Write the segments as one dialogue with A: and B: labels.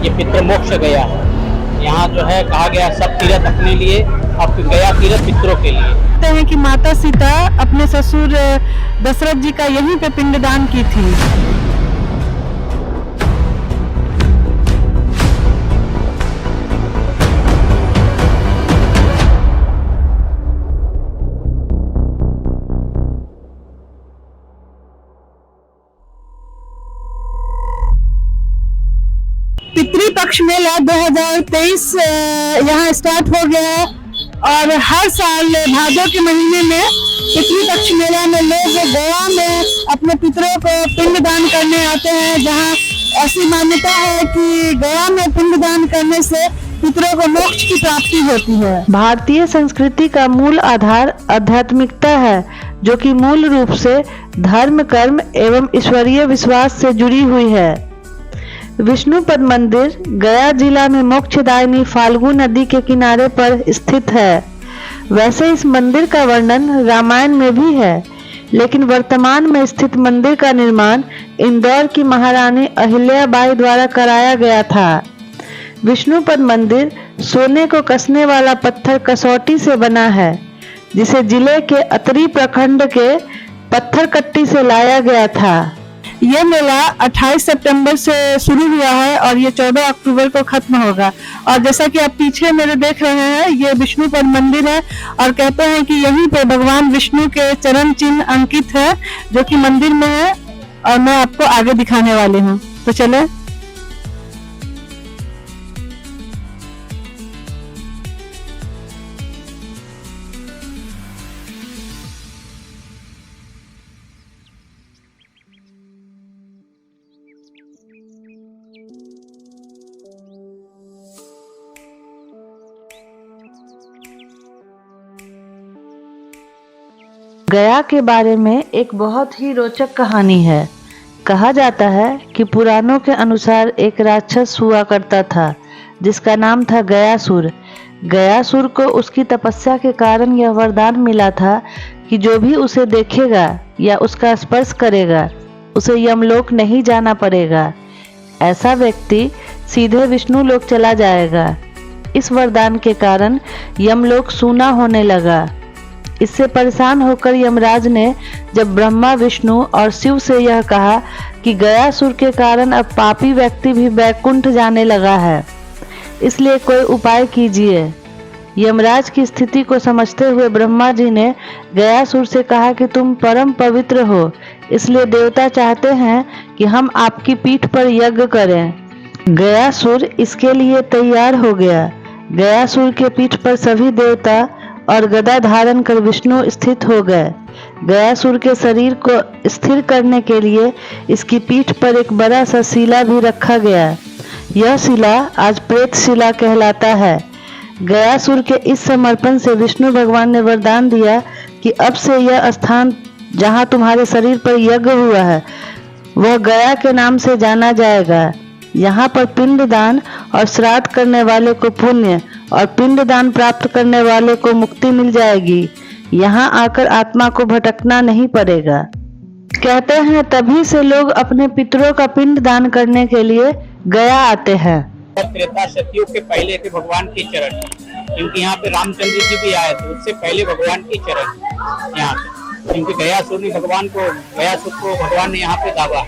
A: ये पितृ मोक्ष गया है। यहाँ जो है कहा गया सब तीर्थ अपने लिए, अब गया तीर्थ पितरों के लिए।
B: कहते हैं कि माता सीता अपने ससुर दशरथ जी का यहीं पे पिंडदान की थी। पितृपक्ष मेला 2023 यहाँ स्टार्ट हो गया है और हर साल भादों के महीने में पितृपक्ष मेला में लोग गोवा में अपने पितरों को पिंडदान करने आते हैं, जहाँ ऐसी मान्यता है कि गोवा में पिंडदान करने से पितरों को मोक्ष की प्राप्ति होती है। भारतीय संस्कृति का मूल आधार आध्यात्मिकता है, जो कि मूल रूप से धर्म, कर्म एवं ईश्वरीय विश्वास से जुड़ी हुई है। विष्णुपद मंदिर गया जिला में मोक्षदायिनी फाल्गु नदी के किनारे पर स्थित है। वैसे इस मंदिर का वर्णन रामायण में भी है, लेकिन वर्तमान में स्थित मंदिर का निर्माण इंदौर की महारानी अहिल्याबाई द्वारा कराया गया था। विष्णुपद मंदिर सोने को कसने वाला पत्थर कसौटी से बना है, जिसे जिले के अतरी प्रखंड के पत्थरकट्टी से लाया गया था। ये मेला 28 सितंबर से शुरू हुआ है और ये 14 अक्टूबर को खत्म होगा। और जैसा कि आप पीछे मेरे देख रहे हैं, ये विष्णुपद मंदिर है और कहते हैं कि यहीं पे भगवान विष्णु के चरण चिन्ह अंकित है, जो कि मंदिर में है और मैं आपको आगे दिखाने वाली हूँ। तो चले। गया के बारे में एक बहुत ही रोचक कहानी है। कहा जाता है कि पुराणों के अनुसार एक राक्षस हुआ करता था, जिसका नाम था गयासुर। गयासुर को उसकी तपस्या के कारण यह वरदान मिला था कि जो भी उसे देखेगा या उसका स्पर्श करेगा, उसे यमलोक नहीं जाना पड़ेगा। ऐसा व्यक्ति सीधे विष्णु लोक चला जाएगा। इस वरदान के कारण यमलोक सूना होने लगा। इससे परेशान होकर यमराज ने जब ब्रह्मा, विष्णु और शिव से यह कहा कि गयासुर के कारण अब पापी व्यक्ति भी वैकुंठ जाने लगा है, इसलिए कोई उपाय कीजिए। यमराज की स्थिति को समझते हुए ब्रह्मा जी ने गयासुर से कहा कि तुम परम पवित्र हो, इसलिए देवता चाहते हैं कि हम आपकी पीठ पर यज्ञ करें। गयासुर इसके लिए तैयार हो गया। गयासुर के पीठ पर सभी देवता और गदा धारण कर विष्णु स्थित हो गए। गयासुर के शरीर को स्थिर करने के लिए इसकी पीठ पर एक बड़ा सा शिला भी रखा गया। यह शिला आज प्रेत शिला कहलाता है। गयासुर के इस समर्पण से विष्णु भगवान ने वरदान दिया कि अब से यह स्थान जहाँ तुम्हारे शरीर पर यज्ञ हुआ है, वह गया के नाम से जाना जाएगा। यहाँ पर पिंडदान और श्राद्ध करने वाले को पुण्य और पिंडदान प्राप्त करने वाले को मुक्ति मिल जाएगी। यहाँ आकर आत्मा को भटकना नहीं पड़ेगा। कहते हैं तभी से लोग अपने पितरों का पिंडदान करने के लिए गया आते हैं।
A: त्रेता सतयुग के पहले के भगवान के चरण, क्योंकि यहाँ पे रामचंद्र जी भी आए थे, उससे पहले भगवान के चरण यहाँ पे, क्योंकि गयासुर को भगवान ने यहाँ पे दावा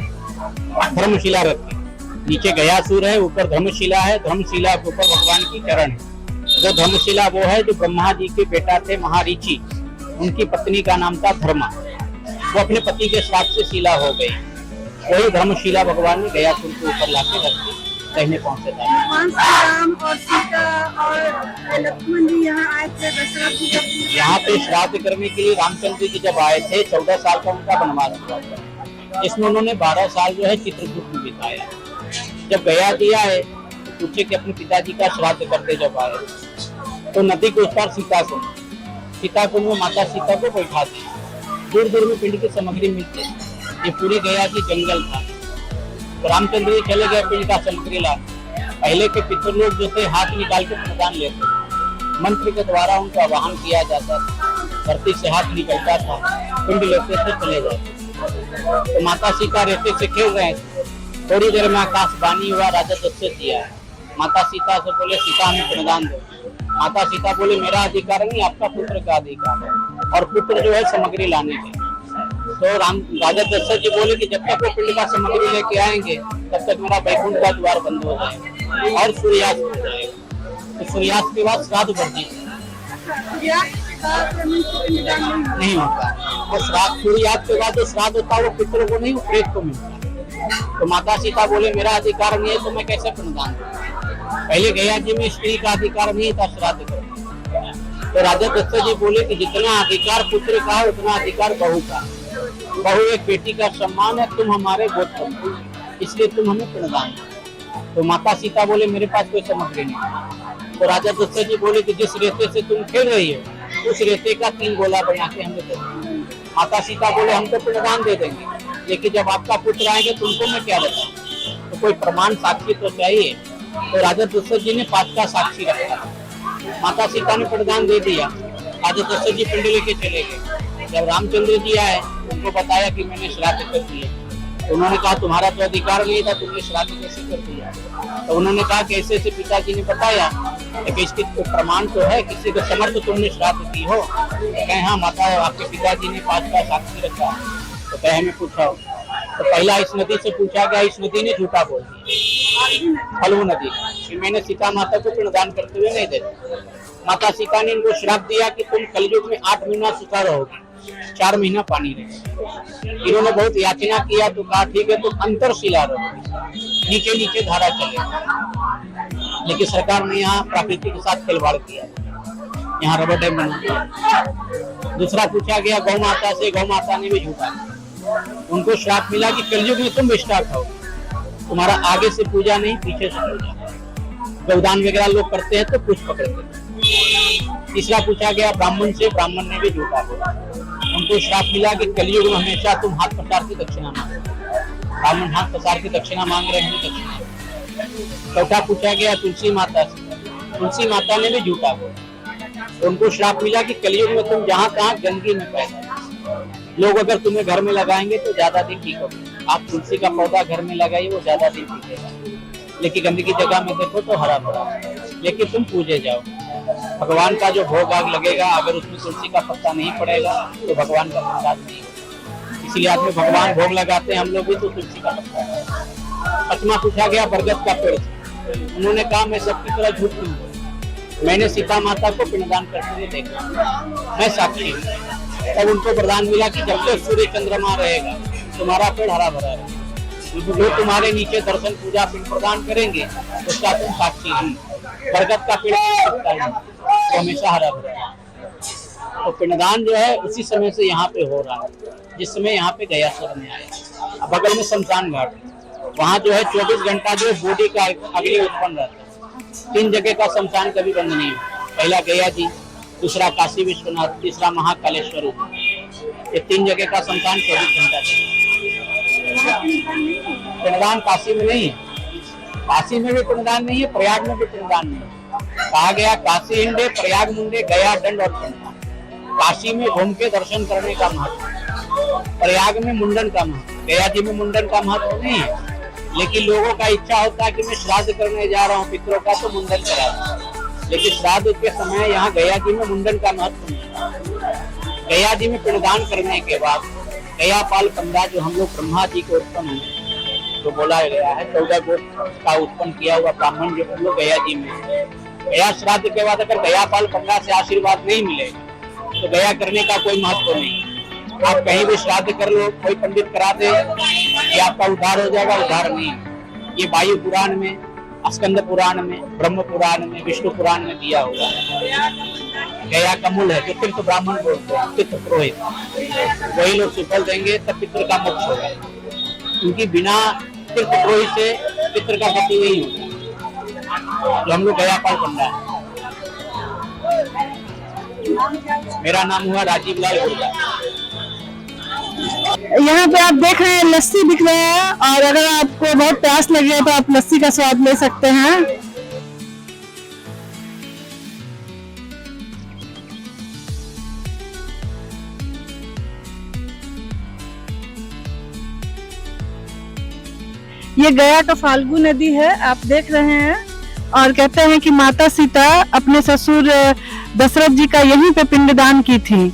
A: धर्मशिला रखी। नीचे गयासुर है, ऊपर धर्मशिला है, धर्मशिला के ऊपर भगवान की चरण है। जो धर्मशिला वो है जो ब्रह्मा जी के बेटा थे महर्षि, उनकी पत्नी का नाम था धर्मा। वो अपने पति के साथ से शिला हो गई। वही धर्मशिला भगवान ने गयासुर के ऊपर लाके रख दी, कहने पहुंचे था।
B: भगवान श्री राम और सीता और लक्ष्मण जी यहाँ आए थे दशरथ जी।
A: यहाँ पे श्राद्ध करने के लिए रामचंद्र जी जब आए थे, 14 साल का उनका वनवास हुआ था। इसमें उन्होंने 12 साल जो है चित्रकूट में बिताया। जब गया दिया है, पूछे कि अपने पिताजी का श्राद्ध करते जब आए, तो नदी के उस पार सीता कुंड में माता सीता को बैठा दिया। दूर दूर में पिंड की सामग्री मिलती है। ये पूरी गया की जंगल था। तो रामचंद्र जी चले गए पिंड का सामग्री ला। पहले के पितर लोग जो थे हाथ निकाल के प्रदान लेते, मंत्र के द्वारा उनका आवाहन किया जाता था। धरती से हाथ निकलता था, पिंड लेते थे, चले जाते। तो माता सीता रेते से खेल रहे थे। थोड़ी देर में आकाशवाणी हुआ, राजा दशरथ जी आए। माता सीता से बोले सीता हमें पिंडदान दो। माता सीता बोले मेरा अधिकार नहीं, आपका पुत्र का अधिकार है, और पुत्र जो है सामग्री लाने के। तो राजा दशरथ जी बोले कि जब तक वो पिंड का सामग्री लेके आएंगे तब तक मेरा वैकुंठ का द्वार बंद हो जाएगा और सूर्यास्त हो जाएगा। तो सूर्यास्त के बाद श्राद्ध वर्जित नहीं होता। और श्राद्ध सूर्यास्त के बाद जो श्राद्ध होता है वो पितरों को नहीं, वो प्रेत को मिलता है। तो माता सीता बोले मेरा अधिकार नहीं है तो मैं कैसे पिंडदान दूं? पहले गया जी में स्त्री का अधिकार नहीं था श्राद्ध करने। तो राजा दशरथ जी बोले कि जितना अधिकार पुत्र का है उतना अधिकार बहू का। बहू एक बेटी का सम्मान है, तुम हमारे गोत्र, इसलिए तुम हमें पिंडदान दो। तो माता सीता बोले मेरे पास कोई सामग्री नहीं। तो राजा दशरथ जी बोले कि जिस रेते से तुम खेल रही हो उस रेते का 3 गोला बना के हमें दे दो। माता सीता बोले हम तो पिंडदान दे देंगे, लेकिन जब आपका पुत्र आएंगे तुमको मैं क्या बताऊं? तो कोई प्रमाण साक्षी तो चाहिए। तो राजा दशरथ जी ने 5 का साक्षी रखा। माता सीता ने पिंडदान दे दिया। राजा दशरथ जी पिंड लेके चले गए। जब रामचंद्र जी आए उनको बताया कि मैंने श्राद्ध कर दिया। तो उन्होंने कहा तुम्हारा तो अधिकार नहीं था, तुमने श्राद्ध कैसे कर दिया? तो उन्होंने कहा कि ऐसे ऐसे पिताजी ने बताया कि इसकी प्रमाण तो है, किसी को समर्थ तुमने श्राद्ध की हो? कहे हाँ माता आपके पिताजी ने 5 का साक्षी रखा। तो कहे हमें पूछा। तो पहला इस नदी से पूछा गया, इस नदी ने झूठा बोल दिया, फल्गु नदी, कि मैंने सीता माता को पिंडदान करते हुए नहीं देखा। माता सीता ने इनको श्राप दिया कि तुम कलयुग में 8 महीना सूखा रहोगे, 4 महीना पानी रहेगा। इन्होंने बहुत याचना किया तो कहा ठीक है तुम अंतरशिला रहोगे, नीचे नीचे धारा चलेगा। लेकिन सरकार ने यहाँ प्रकृति के साथ खिलवाड़ किया, यहाँ रबर डैम बना दिया। दूसरा पूछा गया गौ माता से, गौ माता ने भी झूठा। उनको श्राप मिला कि कलयुग में तुम विष्ठा खाओ, तुम्हारा आगे से पूजा नहीं पीछे से पूजा। गौदान वगैरह लोग करते हैं तो कुछ पकड़ते। तीसरा पूछा गया ब्राह्मण से, ब्राह्मण ने भी झूठा बोला। उनको श्राप मिला कि कलयुग में हमेशा तुम हाथ पसार की दक्षिणा मांगो। ब्राह्मण हाथ पसार की दक्षिणा मांग रहे हैं दक्षिणा। चौथा पूछा गया तुलसी माता से, तुलसी माता ने भी झूठा बोला। उनको श्राप मिला कि कलयुग में तुम जहाँ तहाँ गंदगी में पैदा, लोग अगर तुम्हें घर में लगाएंगे तो ज्यादा दिन टिकोगे। आप तुलसी का पौधा घर में लगाइए, वो ज्यादा दिन टिकेगा। लेकिन गंदगी जगह में देखो तो हरा भरा। लेकिन तुम पूजे जाओ, भगवान का जो भोग आग लगेगा अगर उसमें तुलसी का पत्ता नहीं पड़ेगा तो भगवान का प्रसाद नहीं होगा। इसलिए आदमी भगवान भोग लगाते हैं, हम लोग भी तो तुलसी का पत्ता। पचमा पूछा गया बरगद का पेड़। उन्होंने कहा मैं सबकी तरह झूठ नहीं बोलूं, मैंने सीता माता को पिंडदान करते हुए देखा, मैं साक्षी हूँ। तब उनको वरदान मिला कि जब तक सूर्य चंद्रमा रहेगा तुम्हारा पेड़ हरा भरा रहेगा। जो तुम्हारे नीचे दर्शन पूजा पिंड प्रदान करेंगे उसका तुम साक्षी नहीं। बरगद का पेड़ तो हमेशा हरा भरा है। तो पिंडदान जो है उसी समय से यहाँ पे हो रहा है, जिस समय यहाँ पे गयासुर में आया। बगल में शमशान घाट, वहाँ जो है 24 घंटा जो बॉडी का अग्नि उत्पन्न रहता है। 3 जगह का शमशान कभी बंद नहीं हुआ। पहला गया जी, दूसरा काशी विश्वनाथ, तीसरा महाकालेश्वर। ये 3 जगह का शमशान 24 घंटा पिंडदान काशी में नहीं है। काशी में भी पिंडदान नहीं है, प्रयाग में भी पिंडदान नहीं है। कहा गया काशी हिंडे, प्रयाग मुंडे, गया दंड और पिंडदान। काशी में घूम के दर्शन करने का महत्व, प्रयाग में मुंडन का महत्व, गया जी में मुंडन का महत्व नहीं है। लेकिन लोगों का इच्छा होता है कि मैं श्राद्ध करने जा रहा हूँ पितरों का, तो मुंडन करा दूं। लेकिन श्राद्ध के समय यहाँ गया जी में मुंडन का महत्व नहीं। गया जी में पिंडदान करने के बाद गया पाल पंडा जो हम लोग ब्रह्मा जी को उत्पन्न हुए, जो बोला गया है 14 गोत्र का उत्पन्न किया हुआ ब्राह्मण जो हम लोग गया जी में। गया श्राद्ध के बाद अगर गया पाल पंडा से आशीर्वाद नहीं मिलेगा तो गया करने का कोई महत्व नहीं। आप कहीं भी श्राद्ध कर लो, कोई पंडित करा दे कि आपका उद्धार हो जाएगा, उद्धार नहीं। ये वायु पुराण में, स्कंद पुराण में, ब्रह्म पुराण में, विष्णु पुराण में दिया हुआ है। गया का मूल है जो तीर्थ ब्राह्मण बोलते हैं, पितृ पुरोहित, वही लोग सुफल देंगे तब पितृ का मोक्ष होगा। क्योंकि बिना तीर्थ पुरोहित से पितृ का गति नहीं होगा। तो हम लोग गया पाल पंडा है। मेरा नाम हुआ राजीव लाल गुर्जर।
C: यहाँ पे आप देख रहे हैं लस्सी बिक रहा है, और अगर आपको बहुत प्यास लगे तो आप लस्सी का स्वाद ले सकते हैं। ये गया का फाल्गु नदी है, आप देख रहे हैं। और कहते हैं कि माता सीता अपने ससुर दशरथ जी का यहीं पे पिंडदान की थी।